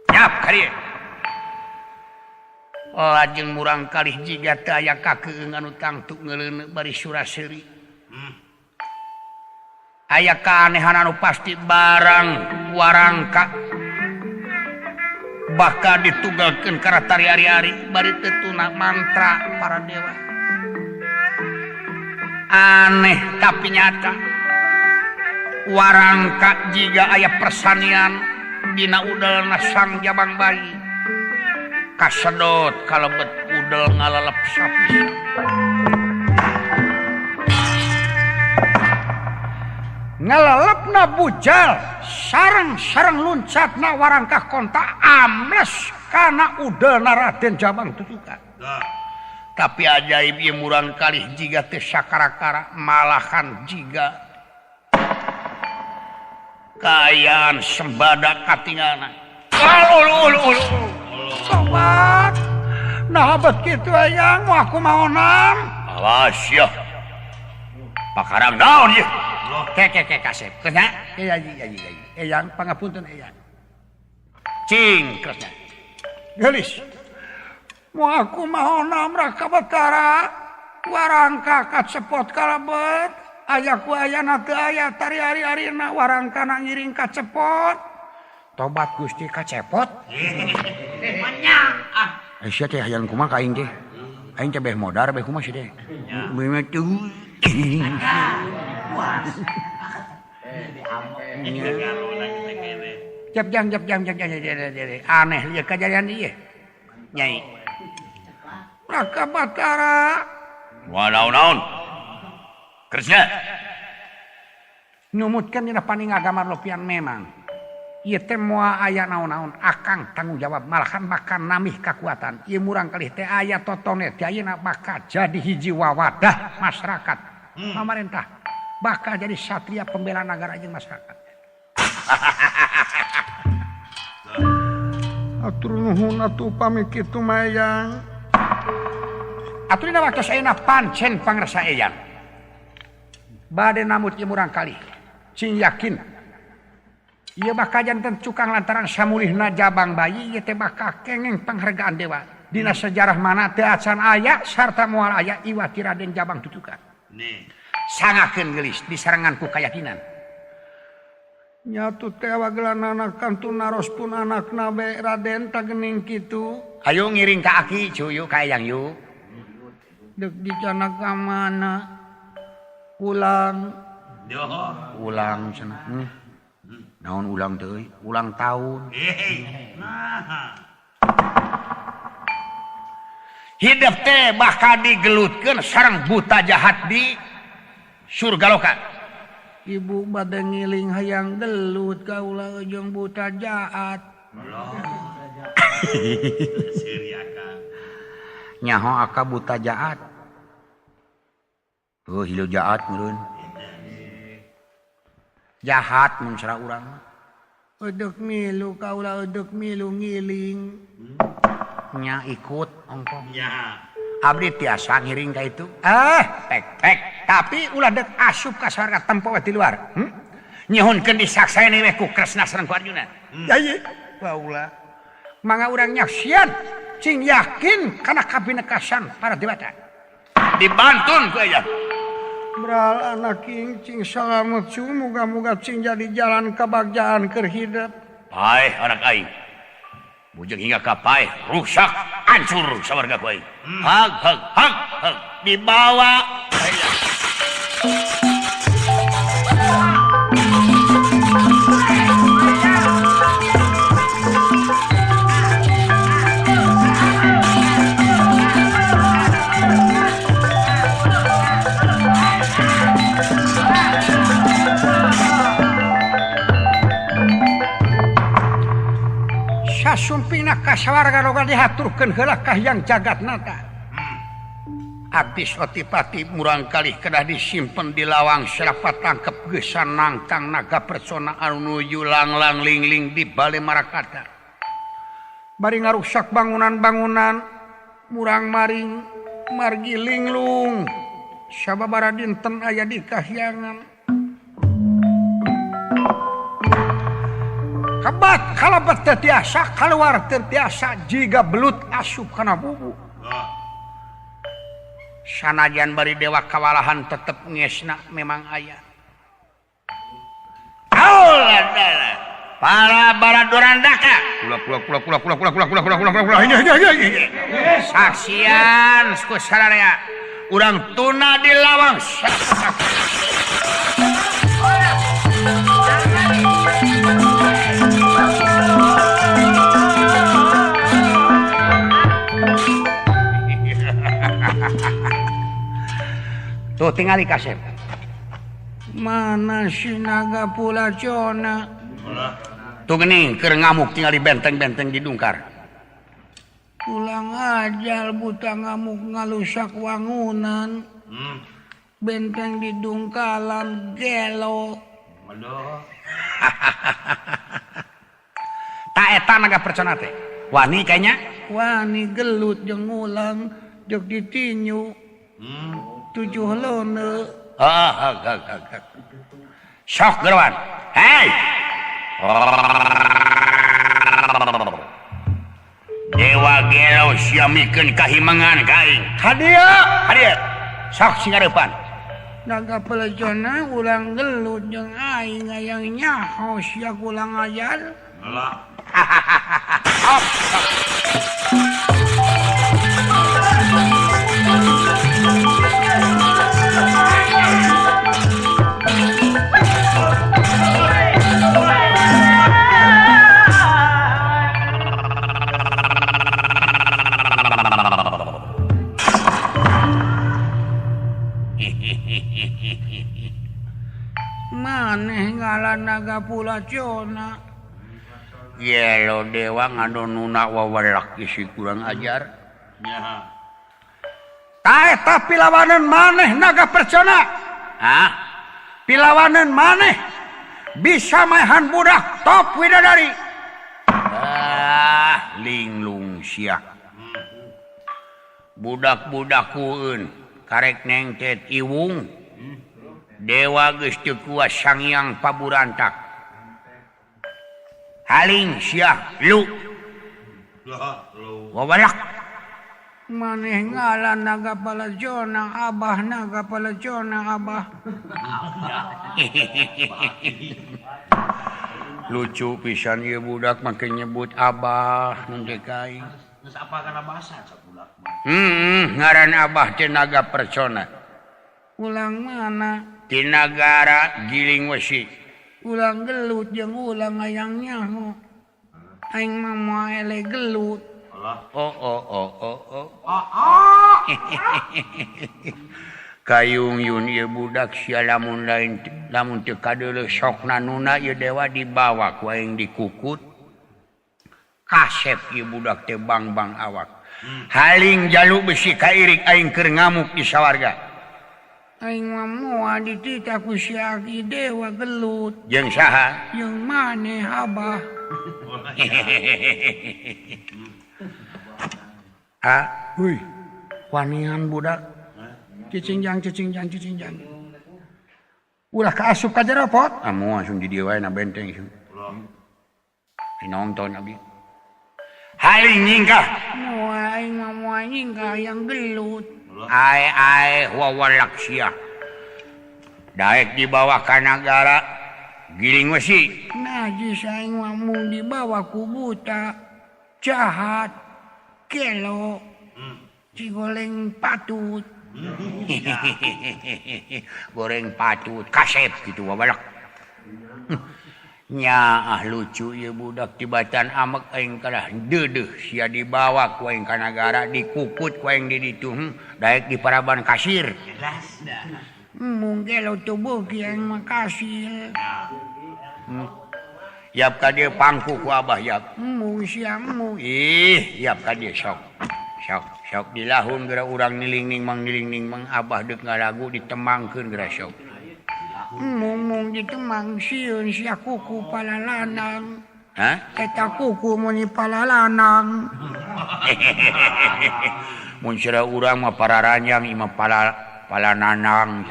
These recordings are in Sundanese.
Nyap kali. Lajeng murang kalih jiga teu aya kakeung anu tangtu ngeuleuneu bari Suraseri. Aya kaanehan anu pasti barang warangka bakal ditunggalkeun kana tari ari-ari bari teu tuna mantra para dewa. Aneh tapi nyata. Warangka jiga aya persanian dina udelna sang jabang bayi. Kasedot kalebet udel ngalalep sapisan. Ngalalepna bujal sareng-sareng luncatna warangka kontak ambles kana udelna Raden Jabang Tutukan. Tapi ajaib ieu murang kalih jiga teu sakara-kara malahan jiga kaayaan sembada katingana. Sobat, nah bet kitu ayang mau aku maonan. Awas ya. Pakarang naon ieu? Kek kasep. Keusnya? Iya. Eyang pangapunten eyang. Cing keusnya. Gelis. Mau aku maonan raka betara warangka kacepot kalebet. Ayaku ayana teu aya tari ari-arina warangkana ngiring kacepot. Tobat Gusti kacepot. Manyang. Sia teh hayang kumaha ka aing teh? Aing teh beh modar beh kumaha sih teh? Beuh tuh. Jam. Aneh lieu kajadian ieu. Nyai. Raka Batara. Naon? Kersnya. Numutkeun dina paning agama lopian memang. Ieu teh moal aya naon-naon akang tanggung jawab malahan bakal namih kakuatan. Ieu murang kalih teh aya totone ti ayeuna bakal jadi hiji wawadah masyarakat. Pamarentah bakal jadi satria pembela negara jeung masyarakat. Atur nuhun atuh pami kitu mayang. Atuh dina waktos ayeuna pancen pangresa eyang. Bade namut ieu murang kalih. Cing yakin ieu bakal janten cukang lantaran samulihna jabang bayi ieu teh bakal kengeng panghargaan dewa. Dina sejarah mana teu acan aya sarta moal aya iwati Raden Jabang Tutukan. Sangakeun geulis disarengan ku kayakinan. Nyatu teh wagelan anak kantu narospun anakna be Raden tagening kitu. Hayu ngiring ka aki cuyu ka eyang yu. Deuk dicana ka mana? Ulang cenah. Naon ulang teh? Ulang tahun. Hidup teh bakal digelutkeun sareng buta jahat di surga loka. Ibu bade ngiling hayang gelut kaula jeung buta jahat. Nyaho aka buta jahat. Oh, hilu jahat meureun. Jahat mun cara urang. Eudeuh milu kaula eudeuh milu ngiling. Nya ikut ongkong. Nya. Abdi tiasa ngiring ka itu. Pek. Tapi ulah deuk asup ka sarga tempo di luar. Nyuhunkeun disaksaeni we ku Kresna sareng ku Arjuna. Ieu kaula. Mangga urang nyaksian cing yakin kana kabinekasan para dewata. Dibantun ku aya. Beral anak cing salamet su muga-muga cing jadi jalan kabagjaan keur hidup. Paeh anak aing. Bujeng hingga ka paeh rusak hancur sawarga ku aing. Hag dibawa. Sasumpina kasawarga roga dihaturkeun heula ka hyang jagatnata. Abdi Otipati murang kalih kedah disimpen di lawang serapat tangkep geusan nangkang naga persona anu nuju langlang lingling di bale Marakata. Bari ngarusak bangunan-bangunan murang maring margi linglung sababaraha dinten aya di kahyangan. Hebat kalebet teu tiasa keluar teu tiasa jiga belut asup kana bubu. Sanajan bari dewa kawalahan tetep ngesna memang aya. Para baradorandaka. Kula. Saksian ku sararea. Urang tuna di lawang. Tuh tinggal kasep. Mana si naga pulacona? Tuh geuning keur ngamuk tinggal di benteng-benteng didungkar. Pulang ajal buta ngamuk ngalusak wangunan. Benteng didungkalan gelo. Tak eta naga percona teh. Wani kayaknya. Wani gelut jeung ulang jog ditinyu. 7 lone. Sok gerwan. Hei. Dewa gelo siamikeun kahimangan kaing. Hadia. Sok singarepan. Naga pelejona ulang gelut jeung aing hayang nyaho sia ulang ajar. Heula. Maneh ngaran naga pulacona. Yelo dewa ngadonuna wawalak isi kurang ajar. Nyaha. Ta eta pilawanan maneh naga percona. Hah? Pilawanan maneh bisa maehan budak top widadari. Linglung sia. Budak-budakueun karek nengtet iwung. Dewa geus teu kuat Sangyang Paburantak. Haling sia lu. Wawalak. Maneh ngalan naga palajona abah naga palajona abah. Lucu pisan ieu budak make nyebut abah mun teh kaing. Geus apa kana bahasa sabudak mah. Ngaran abah teh naga percona. Ulang mana? Di negara Giling Wesi. Ulang gelut jeung ulang hayang nyaho. Aing mah moal ele gelut. Kayung yun ieu budak sia lamun teu kadeuleuh sokna nuna ieu dewa dibawa ku aing dikukut. Kasep ieu budak teh bang-bang awak. Haling jaluk besi kairik aing keur ngamuk di sawarga. Aing mah moal dititah ku si Aki dewa gelut. Jeung saha? Jeung maneh abah. Heuy. Wanian budak. Cicingjang. Ulah kaasup ka jero pot. Moal langsung di dieu wae na benteng ieu. Nonton abi. Haling nyingkah. Moal aing mah moal nyingkah yang gelut. Ai wawalak sia. Daek dibawa ka negara Giling Wesi. Najis aing mah mung dibawa ku buta, jahat, gelo, cigoleng patut. Goreng patut, kasep gitu wawalak. Nya lucu ieu budak tibatan amek aing kadah deudeuh sia dibawa ku aing ka nagara dikukut ku aing di ditu daek di paraban kasir. Jelas dah. Mung gelo tubuh ki aing mah kasir. Yap ka dieu pangku ku abah yap. Mung sia mung. Yap ka dieu sok dilahun geura urang niling-ning mang abah deuk ngalagu ditemangkeun geura sok. Mung ditemang sieun sia kuku palalanang. Hah? Eta kuku mun palalanang. Mun sira urang mah pararanjang imah palananang.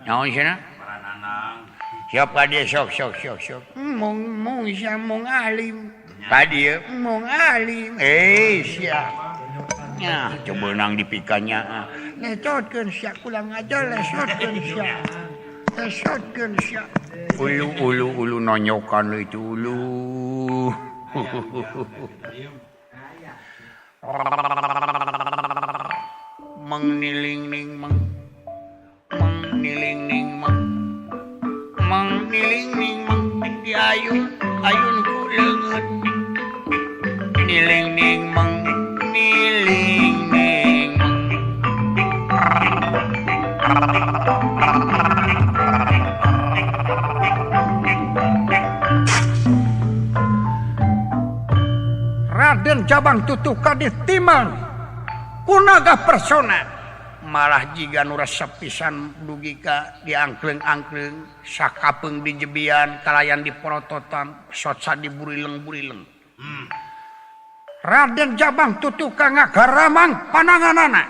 Naon cenah? Palananang. Siapa dia sok. Mung alim. Tadi mung alim. Siap. Ya, coba nang dipikannya. Lesotkeun sia kulang aja lesotkeun sia. Ulu nonyokan itu ulu. Mengniling meng di ayun ku leungeut niling meng Raden Jabang Tutuka ditimang kunaga persona malah jiga nu resep pisan dugi ka diangkleng-angkleng sakapeung dijebian kalayan diporototan sotsa diburileng Raden Jabang Tutuka ngagaramang pananganana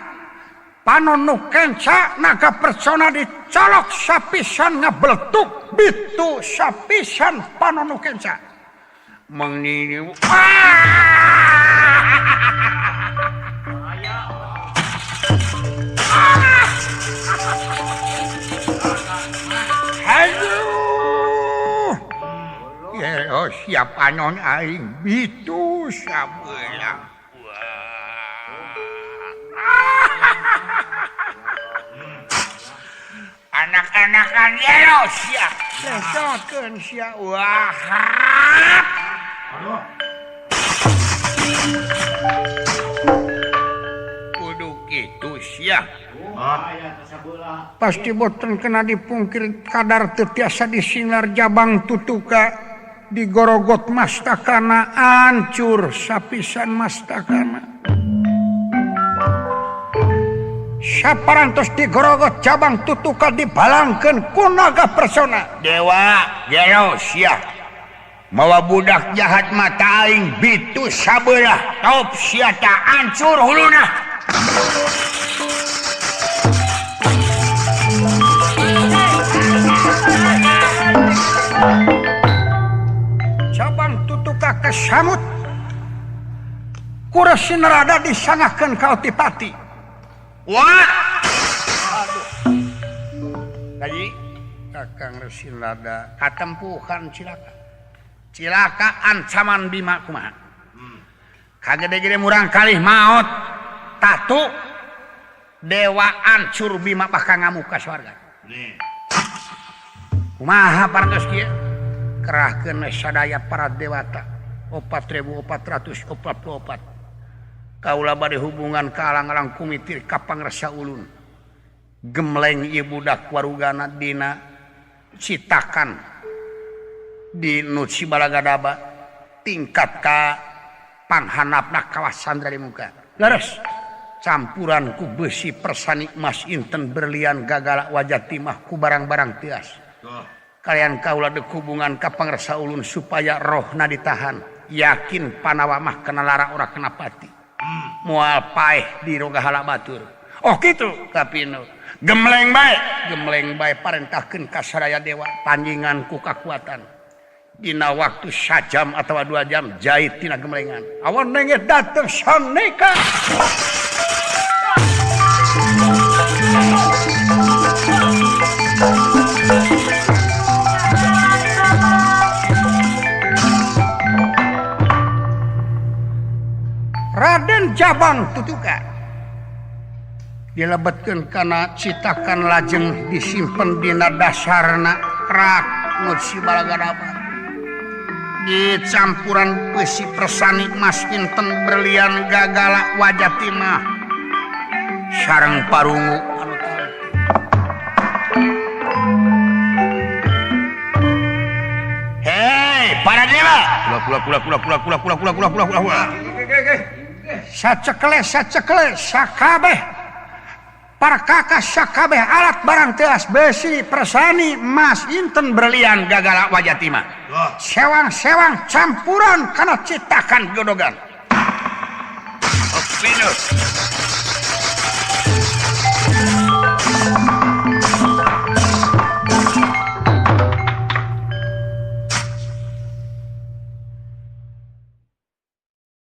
panonu kenca naga persona dicolok sapisan ngabeletuk bitu sapisan panonu kenca mengniu siap anon aing bitu sabeula anak-anakan yelo sia lesotkeun sia kudu kitu sia pasti boten kena dipungkir kadar teu tiasa disinar Jabang Tutuka digorogot mastakana hancur sapisan mastakana saparantos digorogot Jabang Tutuka dibalangkeun ku naga persona dewa gelo sia mawa budak jahat mata aing bitu sabelah top sia tah hancur huluna Jabang Tutuka kesamut Kursi Nerada disangakeun ka Otipati. Wah. Tadi Kakang Resi Nerada katempuhan cilaka ancaman Bima kumaha. Kagede-gede murang kalih maot tatu dewa ancur Bima bakal ngamuk ka swarga. Kumaha parantos kieu? Kerahkeun sadaya para dewata 4.444 kaula bade hubungan ka alang-alang kumitir ka pangresa ulun gemleng ieu budak warugana dina citakan di Nutsi Balagadaba tingkat ka panghanapna kawasan dari muka leres campuran ku besi persani emas inten berlian gagala wajah timah ku barang-barang tias kalian kaula dek hubungan ka pangresa ulun supaya rohna ditahan yakin panawa mah kena lara ora kena pati moal paeh di rogahala batur oh kitu kapino gemleng bae parentahkeun ka sadaya dewa panjingan ku kakuatan dina waktu sajam atau 2 jam jahit tina gemlengan awan nenget dateng saneka Raden Jabang Tutuka dilebetkeun kana citakan lajeng disimpen dina dasarna rak Nutsi Balagadaba di campuran besi persani emas inten berlian gagala wajah timah sareng parungu anu hei para dewa pula sacekle sakabeh para kakak sakabeh alat barang teas besi persani emas inten berlian gagala wajah timah sewang-sewang campuran kana citakan godogan